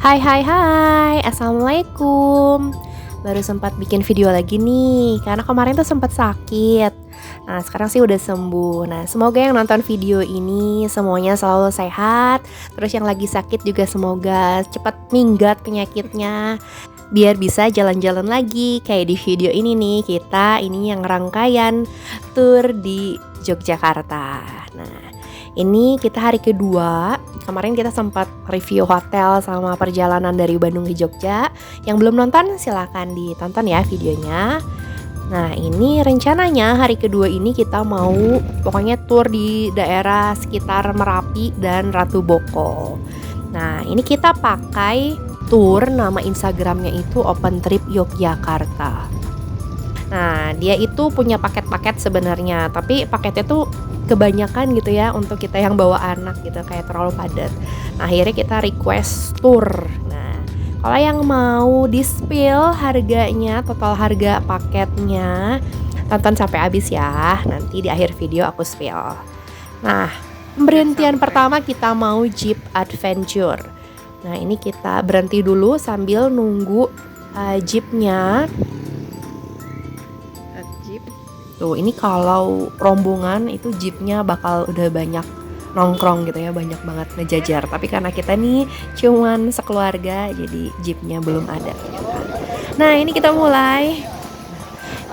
Hai hai hai, Assalamualaikum. Baru sempat bikin video lagi nih, karena kemarin tuh sempat sakit. Nah sekarang sih udah sembuh. Nah semoga yang nonton video ini semuanya selalu sehat. Terus yang lagi sakit juga semoga cepat minggat penyakitnya, biar bisa jalan-jalan lagi. Kayak di video ini nih, kita ini yang rangkaian tour di Yogyakarta. Nah ini kita hari kedua. Kemarin kita sempat review hotel sama perjalanan dari Bandung ke Jogja. Yang belum nonton silahkan ditonton ya videonya. Nah ini rencananya hari kedua ini kita mau pokoknya tour di daerah sekitar Merapi dan Ratu Boko. Nah ini kita pakai tour, nama Instagramnya itu Open Trip Yogyakarta. Nah dia itu punya paket-paket sebenarnya, tapi paketnya tuh kebanyakan gitu ya untuk kita yang bawa anak gitu, kayak terlalu padat. Nah akhirnya kita request tour. Nah kalau yang mau di spill harganya, total harga paketnya, tonton sampai habis ya, nanti di akhir video aku spill. Nah pemberhentian pertama kita mau Jeep Adventure. Nah ini kita berhenti dulu sambil nunggu jeepnya. Tuh ini kalau rombongan itu jeepnya bakal udah banyak nongkrong gitu ya, banyak banget ngejajar. Tapi karena kita nih cuman sekeluarga, jadi jeepnya belum ada gitu kan. Nah ini kita mulai.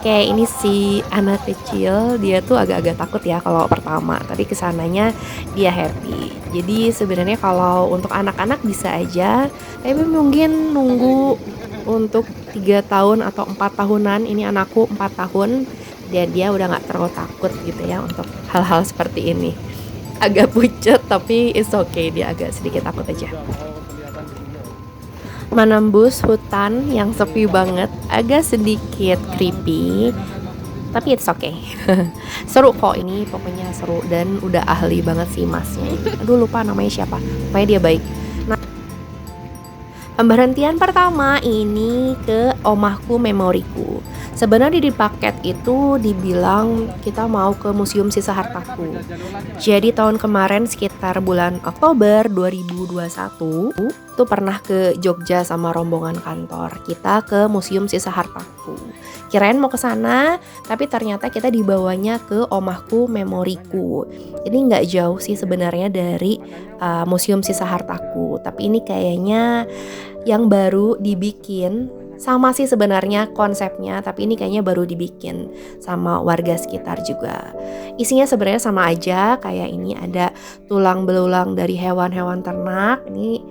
Kayak ini si anak kecil, dia tuh agak-agak takut ya kalau pertama, tapi kesananya dia happy. Jadi sebenarnya kalau untuk anak-anak bisa aja, tapi mungkin nunggu untuk 3 tahun atau 4 tahunan. Ini anakku 4 tahun, dan dia udah gak terlalu takut gitu ya untuk hal-hal seperti ini. Agak pucet tapi it's okay, dia agak sedikit takut aja. Menembus hutan yang sepi banget, agak sedikit creepy, tapi it's okay. Seru kok ini, pokoknya seru, dan udah ahli banget sih masnya. Aduh lupa namanya siapa, pokoknya dia baik. Nah, pemberhentian pertama ini ke Omahku Memoriku. Sebenarnya di paket itu dibilang kita mau ke Museum Sisa Hartaku. Jadi tahun kemarin sekitar bulan Oktober 2021 tuh pernah ke Jogja sama rombongan kantor. Kita ke Museum Sisa Hartaku. Kirain mau ke sana, tapi ternyata kita dibawanya ke Omahku Memoriku. Ini nggak jauh sih sebenarnya dari Museum Sisa Hartaku, tapi ini kayaknya yang baru dibikin. Sama sih sebenarnya konsepnya, tapi ini kayaknya baru dibikin sama warga sekitar juga. Isinya sebenarnya sama aja, kayak ini ada tulang belulang dari hewan-hewan ternak. Ini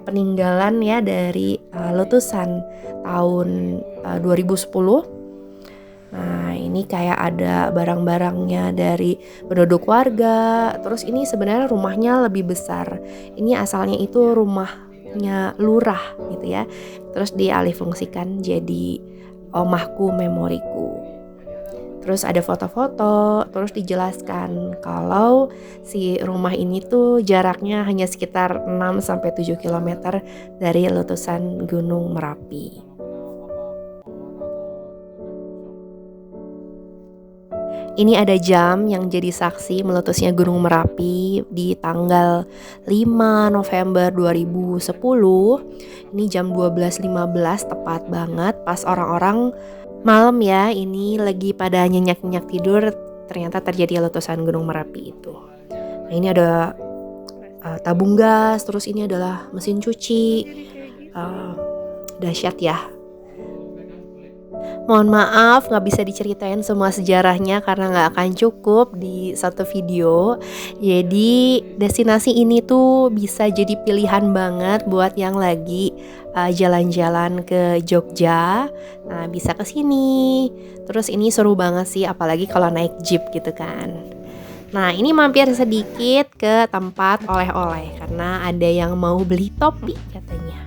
peninggalan ya dari letusan tahun 2010. Nah ini kayak ada barang-barangnya dari penduduk warga. Terus ini sebenarnya rumahnya lebih besar. Ini asalnya itu rumahnya lurah gitu ya, terus dialihfungsikan jadi Omahku Memoriku. Terus ada foto-foto, terus dijelaskan kalau si rumah ini tuh jaraknya hanya sekitar 6-7 km dari letusan Gunung Merapi. Ini ada jam yang jadi saksi meletusnya Gunung Merapi di tanggal 5 November 2010. Ini jam 12.15 tepat banget pas orang-orang malam ya, ini lagi pada nyenyak-nyenyak tidur, ternyata terjadi letusan Gunung Merapi itu. Nah ini ada tabung gas, terus ini adalah mesin cuci. Dahsyat ya. Mohon maaf gak bisa diceritain semua sejarahnya karena gak akan cukup di satu video. Jadi destinasi ini tuh bisa jadi pilihan banget buat yang lagi jalan-jalan ke Jogja. Nah bisa kesini. Terus ini seru banget sih, apalagi kalau naik jeep gitu kan. Nah ini mampir sedikit ke tempat oleh-oleh karena ada yang mau beli topi katanya.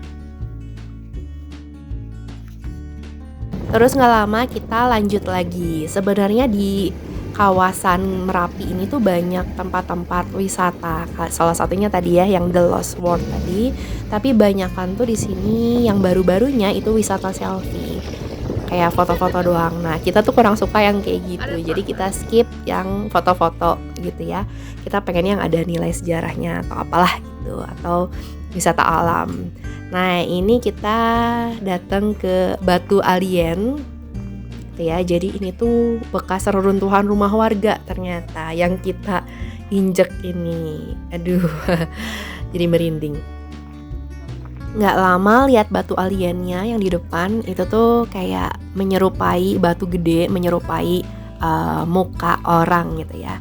Terus gak lama kita lanjut lagi. Sebenarnya di kawasan Merapi ini tuh banyak tempat-tempat wisata. Salah satunya tadi ya yang The Lost World tadi. Tapi banyakan tuh di sini yang baru-barunya itu wisata selfie. Kayak foto-foto doang. Nah kita tuh kurang suka yang kayak gitu. Jadi kita skip yang foto-foto gitu ya. Kita pengen yang ada nilai sejarahnya atau apalah gitu. Atau wisata alam. Nah, ini kita datang ke Batu Alien gitu ya. Jadi ini tuh bekas reruntuhan rumah warga ternyata yang kita injek ini. Aduh, jadi merinding. Nggak lama lihat batu aliennya yang di depan itu tuh kayak menyerupai batu gede, menyerupai muka orang gitu ya.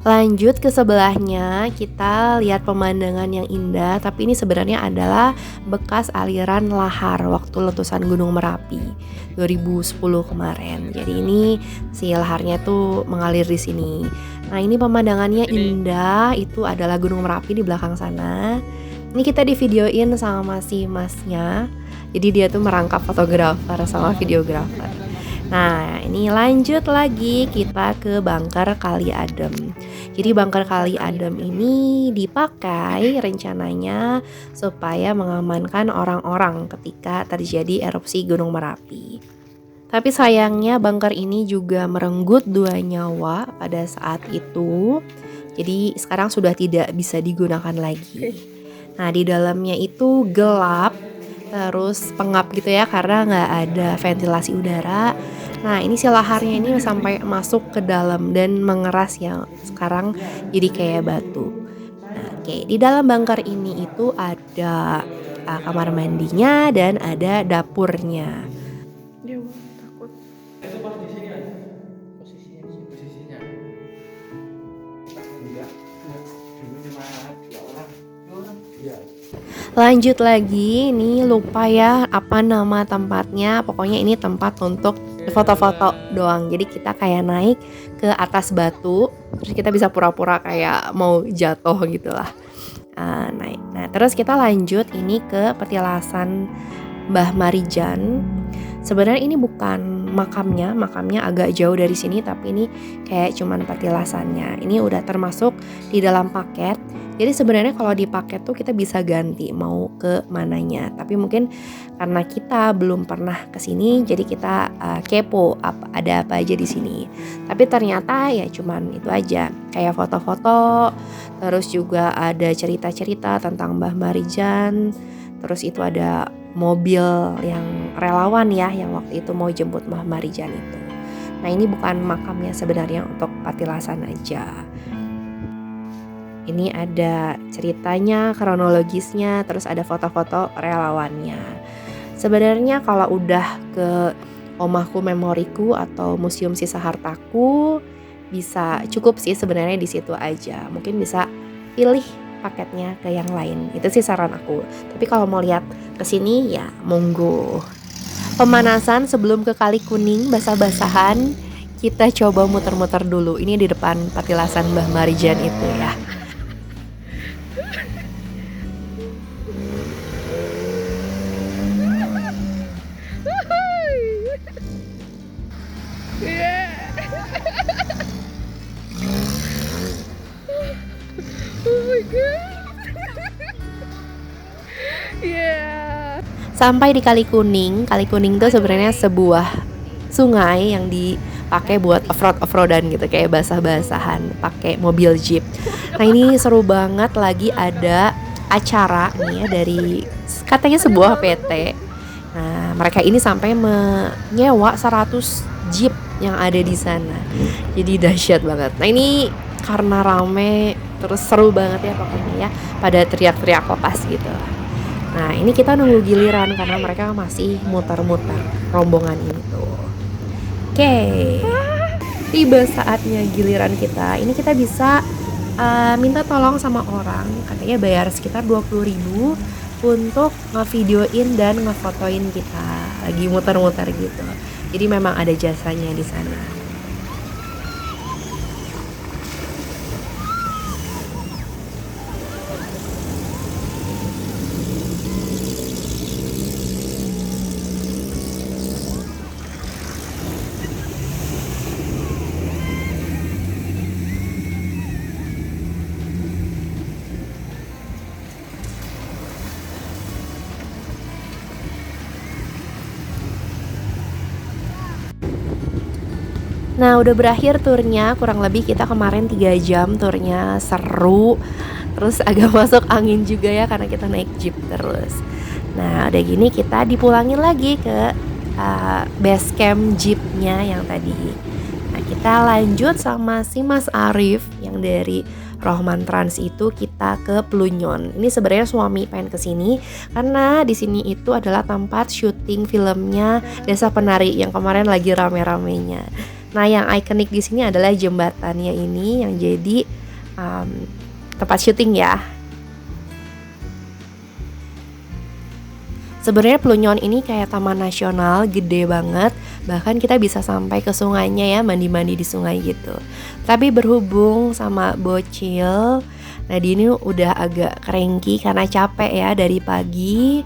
Lanjut ke sebelahnya, kita lihat pemandangan yang indah, tapi ini sebenarnya adalah bekas aliran lahar waktu letusan Gunung Merapi 2010 kemarin. Jadi ini si laharnya tuh mengalir di sini. Nah, ini pemandangannya indah, itu adalah Gunung Merapi di belakang sana. Ini kita divideoin sama si masnya. Jadi dia tuh merangkap fotografer sama videografer. Nah, ini lanjut lagi kita ke Bangker Kali Adem. Jadi Bangker Kali Adem ini dipakai rencananya supaya mengamankan orang-orang ketika terjadi erupsi Gunung Merapi. Tapi sayangnya bangker ini juga merenggut 2 nyawa pada saat itu. Jadi sekarang sudah tidak bisa digunakan lagi. Nah, di dalamnya itu gelap, terus pengap gitu ya karena nggak ada ventilasi udara. Nah, ini si laharnya ini sampai masuk ke dalam dan mengeras ya. Sekarang jadi kayak batu. Nah, oke, di dalam bangker ini itu ada kamar mandinya dan ada dapurnya. Dia takut. Itu posisinya. Posisinya. Enggak. Dulu cuma 2 orang. 2 orang. Iya. Lanjut lagi, ini lupa ya apa nama tempatnya. Pokoknya ini tempat untuk foto-foto doang. Jadi kita kayak naik ke atas batu, terus kita bisa pura-pura kayak mau jatuh gitu lah. Naik. Nah, terus kita lanjut ini ke petilasan Mbah Marijan. Sebenarnya ini bukan makamnya agak jauh dari sini, tapi ini kayak cuman petilasannya. Ini udah termasuk di dalam paket. Jadi sebenarnya kalau di paket tuh kita bisa ganti mau ke mananya. Tapi mungkin karena kita belum pernah ke sini, jadi kita kepo ada apa aja di sini. Tapi ternyata ya cuman itu aja, kayak foto-foto, terus juga ada cerita-cerita tentang Mbah Marijan. Terus itu ada mobil yang relawan ya yang waktu itu mau jemput Mbah Marijan itu. Nah, ini bukan makamnya sebenarnya, untuk petilasan aja. Ini ada ceritanya, kronologisnya, terus ada foto-foto relawannya. Sebenarnya kalau udah ke Omahku Memoriku atau Museum Sisa Hartaku bisa cukup sih sebenarnya di situ aja. Mungkin bisa pilih paketnya ke yang lain. Itu sih saran aku. Tapi kalau mau lihat ke sini ya monggo. Pemanasan sebelum ke Kali Kuning basah-basahan, kita coba muter-muter dulu. Ini di depan petilasan Mbah Marijan itu ya. Sampai di Kali Kuning. Kali Kuning tuh sebenarnya sebuah sungai yang dipakai buat off-roadan gitu, kayak basah-basahan pakai mobil jeep. Nah, ini seru banget, lagi ada acara nih ya dari katanya sebuah PT. Nah, mereka ini sampai menyewa 100 jeep yang ada di sana. Jadi dahsyat banget. Nah, ini karena rame terus seru banget ya pokoknya ya, pada teriak-teriak lepas gitu. Nah, ini kita nunggu giliran karena mereka masih muter-muter rombongan ini tuh. Oke, tiba saatnya giliran kita. Ini kita bisa minta tolong sama orang, katanya bayar sekitar 20.000 untuk ngevideoin dan ngefotoin kita lagi muter-muter gitu. Jadi memang ada jasanya di sana. Nah, udah berakhir turnya, kurang lebih kita kemarin 3 jam turnya, seru. terus agak masuk angin juga ya karena kita naik jeep terus. Nah udah gini kita dipulangin lagi ke base camp jeepnya yang tadi. Nah kita lanjut sama si Mas Arif yang dari Rohman Trans itu kita ke Plunyon. Ini sebenarnya suami pengen kesini karena di sini itu adalah tempat syuting filmnya Desa Penari yang kemarin lagi rame-ramenya. Nah yang ikonik di sini adalah jembatannya ini yang jadi tempat syuting ya. Sebenarnya Plunyon ini kayak taman nasional gede banget, bahkan kita bisa sampai ke sungainya ya, mandi-mandi di sungai gitu. Tapi berhubung sama bocil, Nadine ini udah agak cranky karena capek ya dari pagi,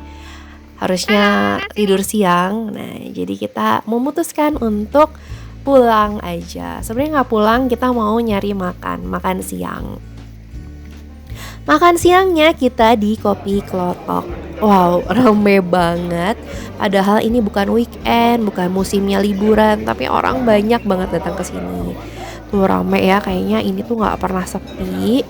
harusnya tidur siang. Nah jadi kita memutuskan untuk pulang aja. Sebenarnya nggak pulang, kita mau nyari makan siang. Makan siangnya kita di Kopi Klotok. Wow, rame banget. Padahal ini bukan weekend, bukan musimnya liburan, tapi orang banyak banget datang ke sini. Tuh rame ya, kayaknya ini tuh nggak pernah sepi.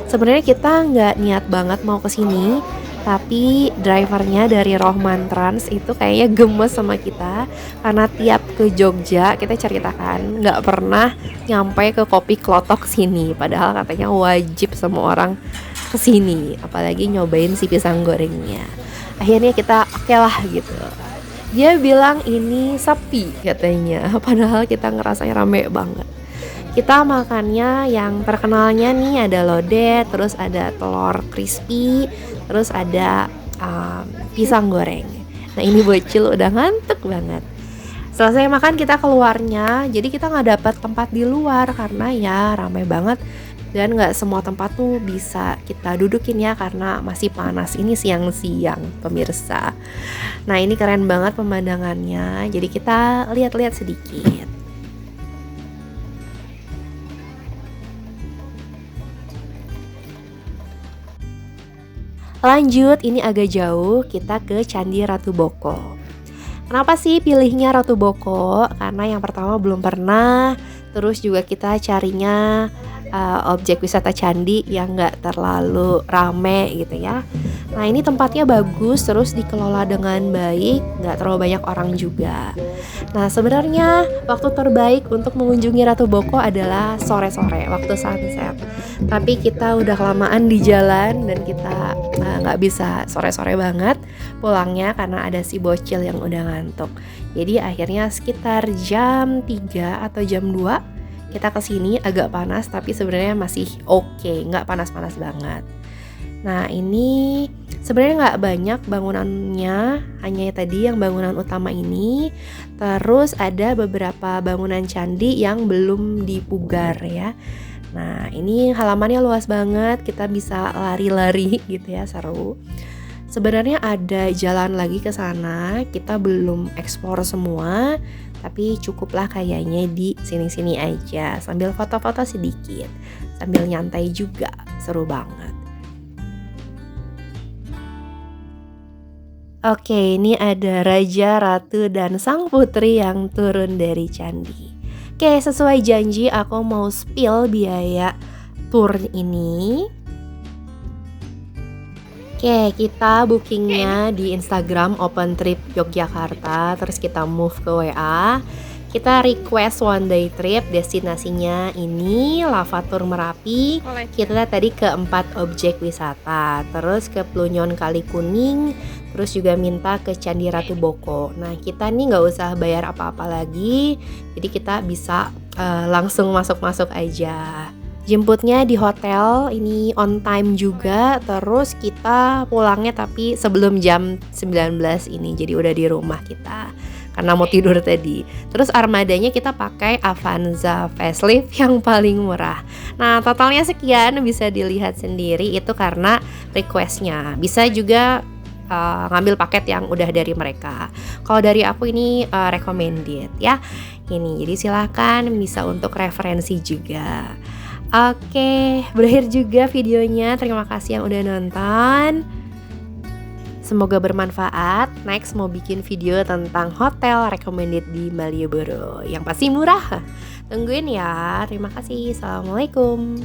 Sebenarnya kita nggak niat banget mau ke sini, tapi drivernya dari Rohman Trans itu kayaknya gemes sama kita karena tiap ke Jogja kita ceritakan nggak pernah nyampe ke Kopi Klotok sini. Padahal katanya wajib semua orang kesini, apalagi nyobain si pisang gorengnya. Akhirnya kita oke lah gitu. Dia bilang ini sepi katanya, padahal kita ngerasanya rame banget. Kita makannya yang terkenalnya nih ada lodeh, terus ada telur crispy, terus ada pisang goreng. Nah ini bocil udah ngantuk banget. Selesai makan kita keluarnya, jadi kita nggak dapat tempat di luar karena ya ramai banget. Dan gak semua tempat tuh bisa kita dudukin ya karena masih panas. Ini siang-siang pemirsa. Nah ini keren banget pemandangannya. Jadi kita lihat-lihat sedikit. Lanjut, ini agak jauh, kita ke Candi Ratu Boko. Kenapa sih pilihnya Ratu Boko? Karena yang pertama belum pernah. Terus juga kita carinya objek wisata candi yang gak terlalu rame gitu ya. Nah ini tempatnya bagus, terus dikelola dengan baik, gak terlalu banyak orang juga. Nah sebenarnya waktu terbaik untuk mengunjungi Ratu Boko adalah sore-sore, waktu sunset. Tapi kita udah kelamaan di jalan dan kita gak bisa sore-sore banget pulangnya karena ada si bocil yang udah ngantuk. Jadi akhirnya sekitar jam 3 atau jam 2 kita kesini, agak panas tapi sebenarnya masih oke, nggak panas-panas banget. Nah ini sebenarnya nggak banyak bangunannya, hanya tadi yang bangunan utama ini. Terus ada beberapa bangunan candi yang belum dipugar ya. Nah ini halamannya luas banget, kita bisa lari-lari gitu ya, seru. Sebenarnya ada jalan lagi ke sana, kita belum eksplor semua, tapi cukuplah kayaknya di sini-sini aja sambil foto-foto sedikit, sambil nyantai juga, seru banget. Oke, ini ada Raja, Ratu, dan Sang Putri yang turun dari candi. Oke, sesuai janji aku mau spill biaya tour ini. Oke, kita bookingnya di Instagram Open Trip Yogyakarta. Terus kita move ke WA. Kita request one day trip. Destinasinya ini Lavatur Merapi. Kita tadi ke 4 objek wisata. Terus ke Plunyon Kali Kuning. Terus juga minta ke Candi Ratu Boko. Nah kita nih gak usah bayar apa-apa lagi. Jadi kita bisa langsung masuk-masuk aja. Jemputnya di hotel, ini on time juga. Terus kita pulangnya tapi sebelum jam 19 ini, jadi udah di rumah kita karena mau tidur tadi. Terus armadanya kita pakai Avanza facelift yang paling murah. Nah totalnya sekian, bisa dilihat sendiri itu karena requestnya. Bisa juga ngambil paket yang udah dari mereka. Kalau dari aku ini recommended ya. Ini jadi silahkan bisa untuk referensi juga. Oke, berakhir juga videonya. Terima kasih yang udah nonton. Semoga bermanfaat. Next mau bikin video tentang hotel recommended di Malioboro yang pasti murah. Tungguin ya. Terima kasih. Assalamualaikum.